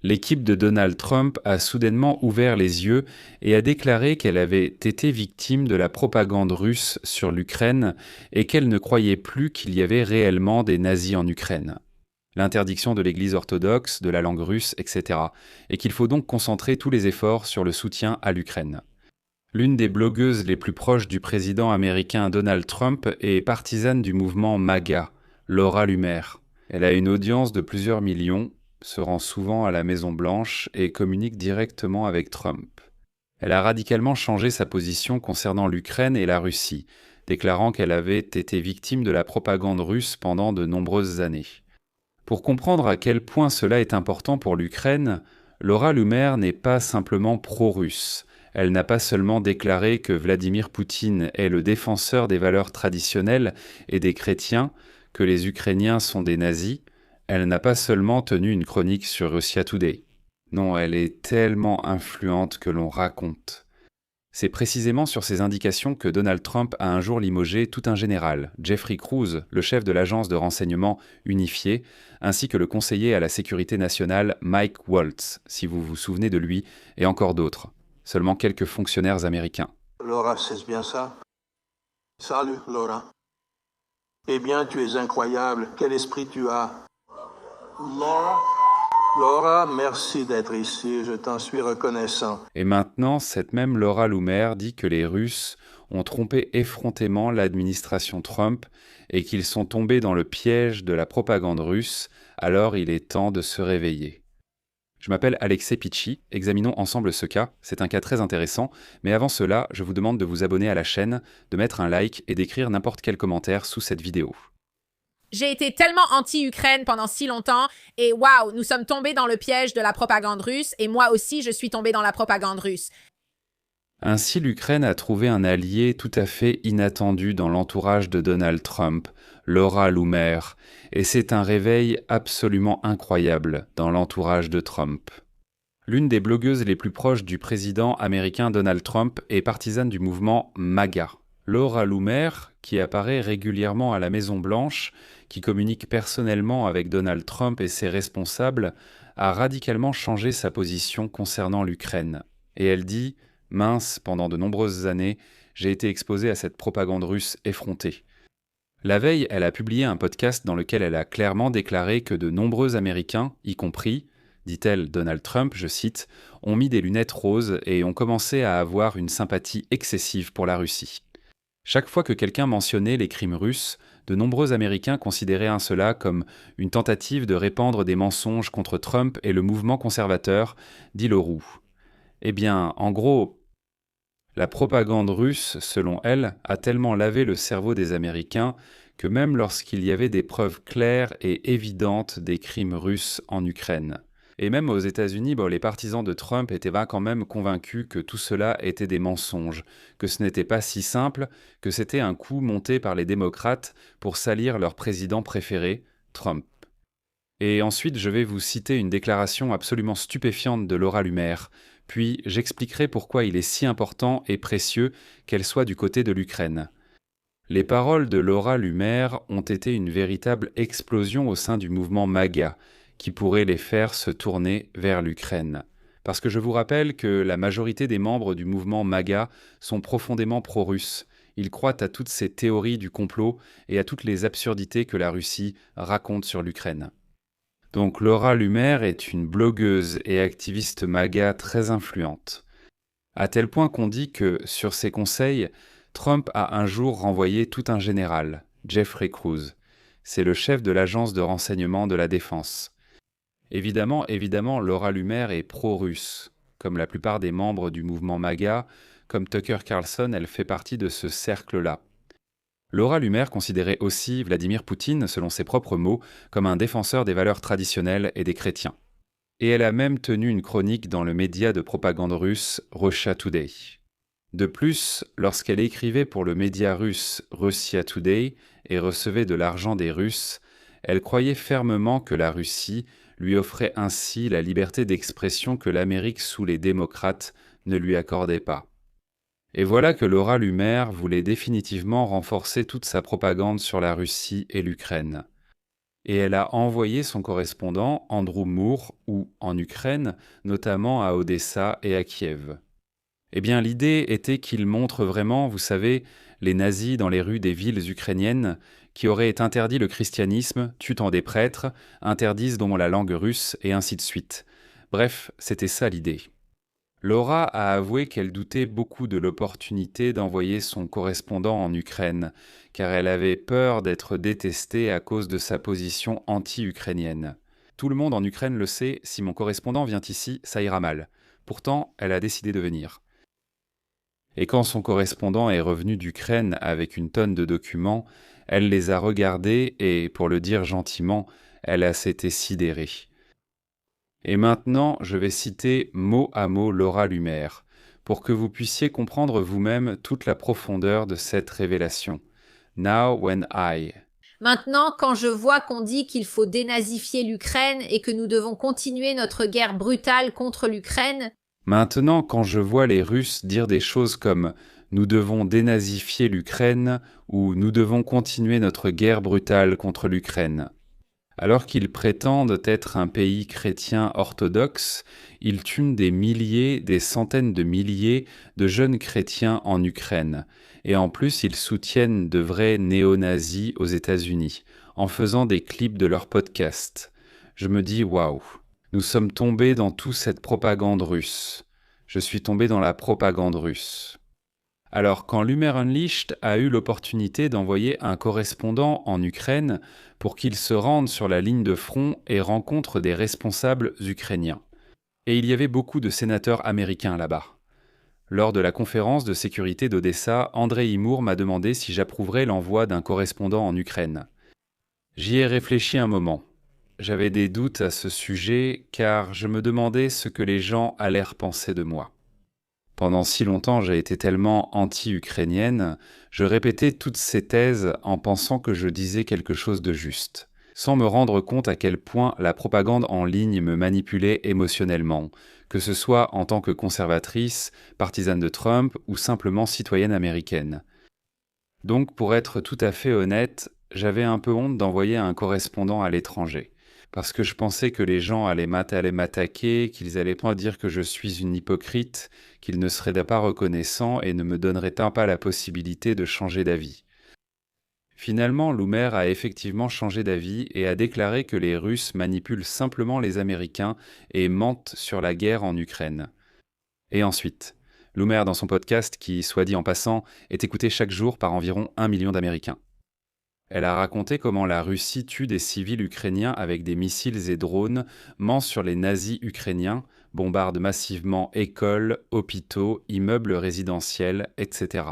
L'équipe de Donald Trump a soudainement ouvert les yeux et a déclaré qu'elle avait été victime de la propagande russe sur l'Ukraine et qu'elle ne croyait plus qu'il y avait réellement des nazis en Ukraine. L'interdiction de l'Église orthodoxe, de la langue russe, etc. Et qu'il faut donc concentrer tous les efforts sur le soutien à l'Ukraine. L'une des blogueuses les plus proches du président américain Donald Trump est partisane du mouvement MAGA, Laura Loomer. Elle a une audience de plusieurs millions, se rend souvent à la Maison-Blanche et communique directement avec Trump. Elle a radicalement changé sa position concernant l'Ukraine et la Russie, déclarant qu'elle avait été victime de la propagande russe pendant de nombreuses années. Pour comprendre à quel point cela est important pour l'Ukraine, Laura Loomer n'est pas simplement pro-russe. Elle n'a pas seulement déclaré que Vladimir Poutine est le défenseur des valeurs traditionnelles et des chrétiens, que les Ukrainiens sont des nazis. Elle n'a pas seulement tenu une chronique sur Russia Today. Non, elle est tellement influente que l'on raconte. C'est précisément sur ces indications que Donald Trump a un jour limogé tout un général, Jeffrey Cruz, le chef de l'agence de renseignement unifiée, ainsi que le conseiller à la sécurité nationale Mike Waltz, si vous vous souvenez de lui, et encore d'autres. Seulement quelques fonctionnaires américains. Laura, c'est bien ça? Salut, Laura. Eh bien, tu es incroyable. Quel esprit tu as? Laura, merci d'être ici. Je t'en suis reconnaissant. Et maintenant, cette même Laura Loomer dit que les Russes ont trompé effrontément l'administration Trump et qu'ils sont tombés dans le piège de la propagande russe, alors il est temps de se réveiller. Je m'appelle Alexei Pichi, examinons ensemble ce cas, c'est un cas très intéressant, mais avant cela, je vous demande de vous abonner à la chaîne, de mettre un like et d'écrire n'importe quel commentaire sous cette vidéo. J'ai été tellement anti-Ukraine pendant si longtemps et waouh, nous sommes tombés dans le piège de la propagande russe et moi aussi je suis tombée dans la propagande russe. Ainsi, l'Ukraine a trouvé un allié tout à fait inattendu dans l'entourage de Donald Trump, Laura Loomer, et c'est un réveil absolument incroyable dans l'entourage de Trump. L'une des blogueuses les plus proches du président américain Donald Trump est partisane du mouvement MAGA. Laura Loomer, qui apparaît régulièrement à la Maison-Blanche, qui communique personnellement avec Donald Trump et ses responsables, a radicalement changé sa position concernant l'Ukraine. Et elle dit « Mince, pendant de nombreuses années, j'ai été exposée à cette propagande russe effrontée. » La veille, elle a publié un podcast dans lequel elle a clairement déclaré que de nombreux Américains, y compris, dit-elle, Donald Trump, je cite, ont mis des lunettes roses et ont commencé à avoir une sympathie excessive pour la Russie. Chaque fois que quelqu'un mentionnait les crimes russes, de nombreux Américains considéraient cela comme une tentative de répandre des mensonges contre Trump et le mouvement conservateur, dit Leroux. Eh bien, en gros, la propagande russe, selon elle, a tellement lavé le cerveau des Américains que même lorsqu'il y avait des preuves claires et évidentes des crimes russes en Ukraine. Et même aux États-Unis, les partisans de Trump étaient quand même convaincus que tout cela était des mensonges, que ce n'était pas si simple, que c'était un coup monté par les démocrates pour salir leur président préféré, Trump. Et ensuite, je vais vous citer une déclaration absolument stupéfiante de Laura Loomer, puis j'expliquerai pourquoi il est si important et précieux qu'elle soit du côté de l'Ukraine. Les paroles de Laura Loomer ont été une véritable explosion au sein du mouvement MAGA, qui pourrait les faire se tourner vers l'Ukraine. Parce que je vous rappelle que la majorité des membres du mouvement MAGA sont profondément pro-russes. Ils croient à toutes ces théories du complot et à toutes les absurdités que la Russie raconte sur l'Ukraine. Donc Laura Loomer est une blogueuse et activiste MAGA très influente. À tel point qu'on dit que, sur ses conseils, Trump a un jour renvoyé tout un général, Jeffrey Cruz. C'est le chef de l'agence de renseignement de la défense. Évidemment, Laura Loomer est pro-russe. Comme la plupart des membres du mouvement MAGA, comme Tucker Carlson, elle fait partie de ce cercle-là. Laura Loomer considérait aussi Vladimir Poutine, selon ses propres mots, comme un défenseur des valeurs traditionnelles et des chrétiens. Et elle a même tenu une chronique dans le média de propagande russe Russia Today. De plus, lorsqu'elle écrivait pour le média russe Russia Today et recevait de l'argent des Russes, elle croyait fermement que la Russie lui offrait ainsi la liberté d'expression que l'Amérique sous les démocrates ne lui accordait pas. Et voilà que Laura Loomer voulait définitivement renforcer toute sa propagande sur la Russie et l'Ukraine. et elle a envoyé son correspondant, Andrew Moore, en Ukraine, notamment à Odessa et à Kiev. Eh bien, l'idée était qu'il montre vraiment, vous savez, les nazis dans les rues des villes ukrainiennes qui auraient interdit le christianisme, tuant des prêtres, interdisent donc la langue russe, et ainsi de suite. Bref, c'était ça l'idée. Laura a avoué qu'elle doutait beaucoup de l'opportunité d'envoyer son correspondant en Ukraine, car elle avait peur d'être détestée à cause de sa position anti-ukrainienne. Tout le monde en Ukraine le sait, si mon correspondant vient ici, ça ira mal. Pourtant, elle a décidé de venir. Et quand son correspondant est revenu d'Ukraine avec une tonne de documents, elle les a regardés et, pour le dire gentiment, elle s'était sidérée. Et maintenant, je vais citer mot à mot Laura Lumer, pour que vous puissiez comprendre vous-même toute la profondeur de cette révélation. Now when I... Maintenant, quand je vois qu'on dit qu'il faut dénazifier l'Ukraine et que nous devons continuer notre guerre brutale contre l'Ukraine, Maintenant, quand je vois les Russes dire des choses comme « nous devons dénazifier l'Ukraine » ou « nous devons continuer notre guerre brutale contre l'Ukraine », alors qu'ils prétendent être un pays chrétien orthodoxe, ils tuent des milliers, des centaines de milliers de jeunes chrétiens en Ukraine. Et en plus, ils soutiennent de vrais néo-nazis aux États-Unis, en faisant des clips de leurs podcasts. Je me dis, waouh, nous sommes tombés dans toute cette propagande russe. Je suis tombé dans la propagande russe. Alors, quand Lumer Unleashed a eu l'opportunité d'envoyer un correspondant en Ukraine pour qu'il se rende sur la ligne de front et rencontre des responsables ukrainiens. Et il y avait beaucoup de sénateurs américains là-bas. Lors de la conférence de sécurité d'Odessa, Andrei Moore m'a demandé si j'approuverais l'envoi d'un correspondant en Ukraine. J'y ai réfléchi un moment. J'avais des doutes à ce sujet car je me demandais ce que les gens allèrent penser de moi. Pendant si longtemps, j'ai été tellement anti-ukrainienne, je répétais toutes ces thèses en pensant que je disais quelque chose de juste, sans me rendre compte à quel point la propagande en ligne me manipulait émotionnellement, que ce soit en tant que conservatrice, partisane de Trump ou simplement citoyenne américaine. Donc, pour être tout à fait honnête, j'avais un peu honte d'envoyer un correspondant à l'étranger. Parce que je pensais que les gens allaient m'attaquer, qu'ils allaient pas dire que je suis une hypocrite, qu'ils ne seraient pas reconnaissants et ne me donneraient pas la possibilité de changer d'avis. Finalement, Lumer a effectivement changé d'avis et a déclaré que les Russes manipulent simplement les Américains et mentent sur la guerre en Ukraine. Et ensuite, Lumer dans son podcast, qui, soit dit en passant, est écouté chaque jour par environ 1 million d'Américains. Elle a raconté comment la Russie tue des civils ukrainiens avec des missiles et drones, ment sur les nazis ukrainiens, bombarde massivement écoles, hôpitaux, immeubles résidentiels, etc.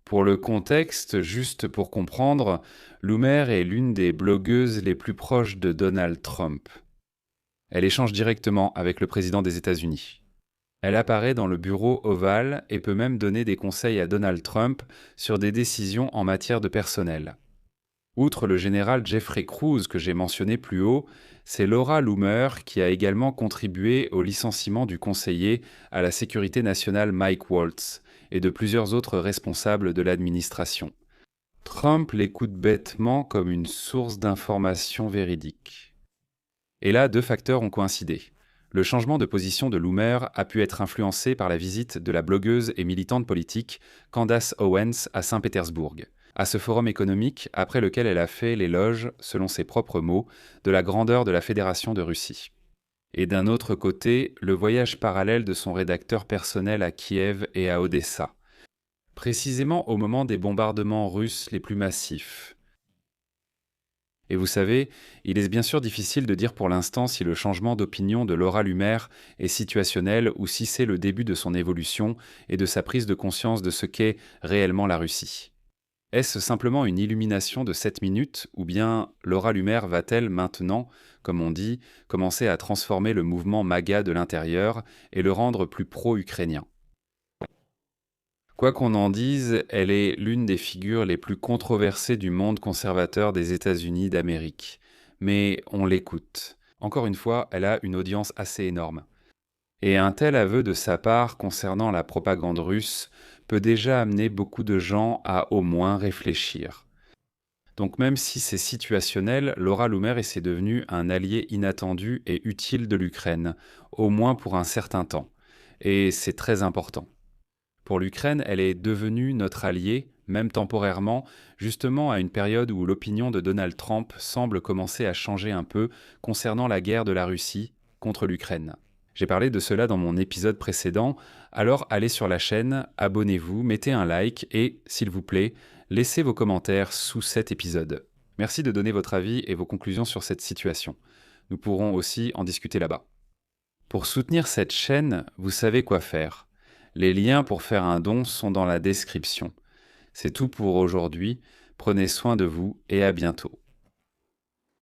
Pour le contexte, juste pour comprendre, Lumer est l'une des blogueuses les plus proches de Donald Trump. Elle échange directement avec le président des États-Unis. Elle apparaît dans le bureau ovale et peut même donner des conseils à Donald Trump sur des décisions en matière de personnel. Outre le général Jeffrey Cruz que j'ai mentionné plus haut, c'est Laura Loomer qui a également contribué au licenciement du conseiller à la sécurité nationale Mike Waltz et de plusieurs autres responsables de l'administration. Trump l'écoute bêtement comme une source d'informations véridiques. Et là, 2 facteurs ont coïncidé. Le changement de position de Loomer a pu être influencé par la visite de la blogueuse et militante politique Candace Owens à Saint-Pétersbourg, à ce forum économique après lequel elle a fait l'éloge, selon ses propres mots, de la grandeur de la Fédération de Russie. Et d'un autre côté, le voyage parallèle de son rédacteur personnel à Kiev et à Odessa, précisément au moment des bombardements russes les plus massifs. Et vous savez, il est bien sûr difficile de dire pour l'instant si le changement d'opinion de Laura Lumer est situationnel ou si c'est le début de son évolution et de sa prise de conscience de ce qu'est réellement la Russie. Est-ce simplement une illumination de 7 minutes ou bien Laura Lumer va-t-elle maintenant, comme on dit, commencer à transformer le mouvement MAGA de l'intérieur et le rendre plus pro-ukrainien ? Quoi qu'on en dise, elle est l'une des figures les plus controversées du monde conservateur des États-Unis d'Amérique. Mais on l'écoute. Encore une fois, elle a une audience assez énorme. Et un tel aveu de sa part concernant la propagande russe peut déjà amener beaucoup de gens à au moins réfléchir. Donc même si c'est situationnel, Laura Loomer est devenu un allié inattendu et utile de l'Ukraine, au moins pour un certain temps. Et c'est très important. Pour l'Ukraine, elle est devenue notre alliée, même temporairement, justement à une période où l'opinion de Donald Trump semble commencer à changer un peu concernant la guerre de la Russie contre l'Ukraine. J'ai parlé de cela dans mon épisode précédent, alors allez sur la chaîne, abonnez-vous, mettez un like et, s'il vous plaît, laissez vos commentaires sous cet épisode. Merci de donner votre avis et vos conclusions sur cette situation. Nous pourrons aussi en discuter là-bas. Pour soutenir cette chaîne, vous savez quoi faire. Les liens pour faire un don sont dans la description. C'est tout pour aujourd'hui. Prenez soin de vous et à bientôt.